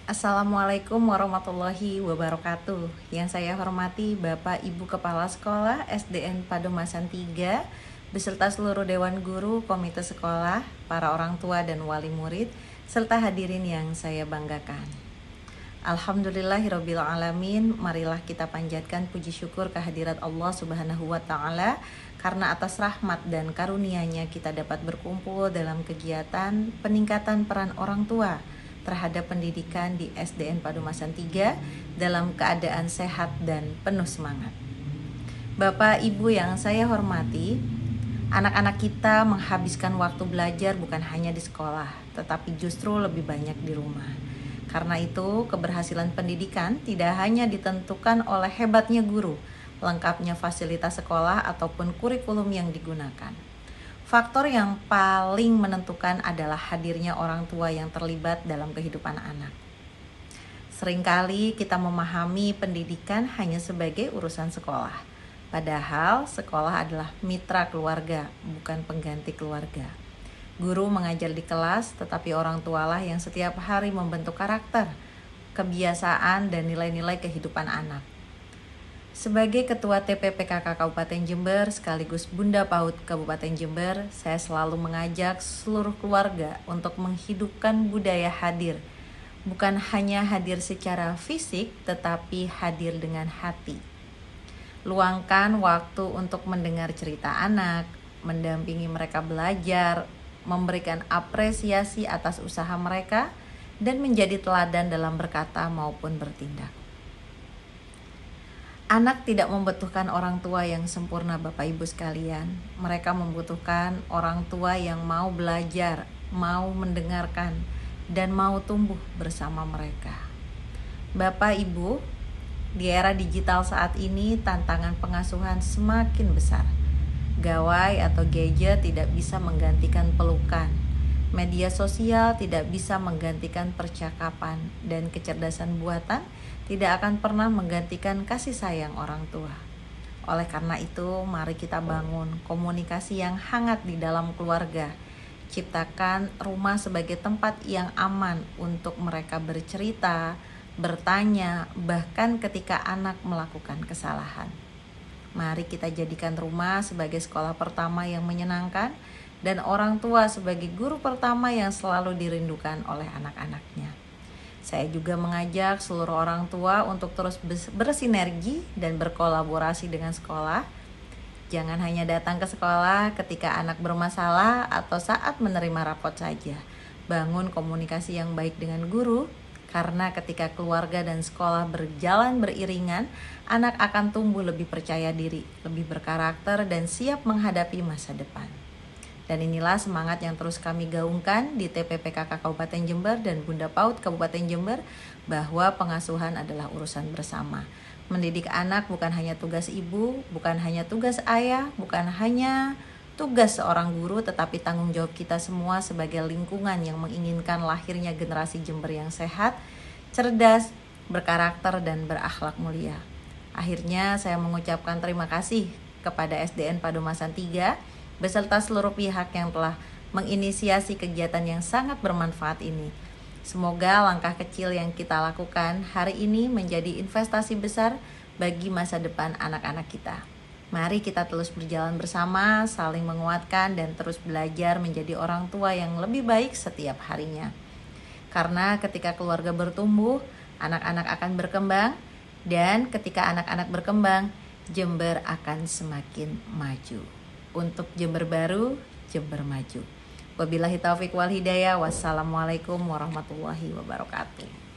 Assalamualaikum warahmatullahi wabarakatuh. Yang saya hormati Bapak Ibu Kepala Sekolah SDN Padomasan 3 beserta seluruh Dewan Guru, Komite Sekolah, para orang tua dan wali murid, serta hadirin yang saya banggakan. Alhamdulillahirabbil alamin. Marilah kita panjatkan puji syukur kehadirat Allah Subhanahu wa taala karena atas rahmat dan karunia-Nya kita dapat berkumpul dalam kegiatan peningkatan peran orang tua terhadap pendidikan di SDN Padomasan 3 dalam keadaan sehat dan penuh semangat. Bapak Ibu yang saya hormati, anak-anak kita menghabiskan waktu belajar bukan hanya di sekolah, tetapi justru lebih banyak di rumah. Karena itu, keberhasilan pendidikan tidak hanya ditentukan oleh hebatnya guru, lengkapnya fasilitas sekolah ataupun kurikulum yang digunakan. Faktor yang paling menentukan adalah hadirnya orang tua yang terlibat dalam kehidupan anak. Seringkali kita memahami pendidikan hanya sebagai urusan sekolah, padahal sekolah adalah mitra keluarga, bukan pengganti keluarga. Guru mengajar di kelas, tetapi orang tualah yang setiap hari membentuk karakter, kebiasaan, dan nilai-nilai kehidupan anak. Sebagai Ketua TPPKK Kabupaten Jember sekaligus Bunda PAUD Kabupaten Jember, saya selalu mengajak seluruh keluarga untuk menghidupkan budaya hadir. Bukan hanya hadir secara fisik, tetapi hadir dengan hati. Luangkan waktu untuk mendengar cerita anak, mendampingi mereka belajar, memberikan apresiasi atas usaha mereka, dan menjadi teladan dalam berkata maupun bertindak. Anak tidak membutuhkan orang tua yang sempurna, Bapak Ibu sekalian. Mereka membutuhkan orang tua yang mau belajar, mau mendengarkan, dan mau tumbuh bersama mereka. Bapak Ibu, di era digital saat ini tantangan pengasuhan semakin besar. Gawai atau gadget tidak bisa menggantikan pelukan. Media sosial tidak bisa menggantikan percakapan, dan kecerdasan buatan tidak akan pernah menggantikan kasih sayang orang tua. Oleh karena itu, mari kita bangun komunikasi yang hangat di dalam keluarga. Ciptakan rumah sebagai tempat yang aman untuk mereka bercerita, bertanya, bahkan ketika anak melakukan kesalahan. Mari kita jadikan rumah sebagai sekolah pertama yang menyenangkan dan orang tua sebagai guru pertama yang selalu dirindukan oleh anak-anaknya. Saya juga mengajak seluruh orang tua untuk terus bersinergi dan berkolaborasi dengan sekolah. Jangan hanya datang ke sekolah ketika anak bermasalah atau saat menerima rapot saja. Bangun komunikasi yang baik dengan guru, karena ketika keluarga dan sekolah berjalan beriringan, anak akan tumbuh lebih percaya diri, lebih berkarakter, dan siap menghadapi masa depan. Dan inilah semangat yang terus kami gaungkan di TPPKK Kabupaten Jember dan Bunda PAUD Kabupaten Jember, bahwa pengasuhan adalah urusan bersama. Mendidik anak bukan hanya tugas ibu, bukan hanya tugas ayah, bukan hanya tugas seorang guru, tetapi tanggung jawab kita semua sebagai lingkungan yang menginginkan lahirnya generasi Jember yang sehat, cerdas, berkarakter, dan berakhlak mulia. Akhirnya saya mengucapkan terima kasih kepada SDN Padomasan 3 beserta seluruh pihak yang telah menginisiasi kegiatan yang sangat bermanfaat ini. Semoga langkah kecil yang kita lakukan hari ini menjadi investasi besar bagi masa depan anak-anak kita. Mari kita terus berjalan bersama, saling menguatkan, dan terus belajar menjadi orang tua yang lebih baik setiap harinya. Karena ketika keluarga bertumbuh, anak-anak akan berkembang, dan ketika anak-anak berkembang, Jember akan semakin maju. Untuk Jember baru, Jember maju. Wabillahi taufiq wal hidayah. Wassalamualaikum warahmatullahi wabarakatuh.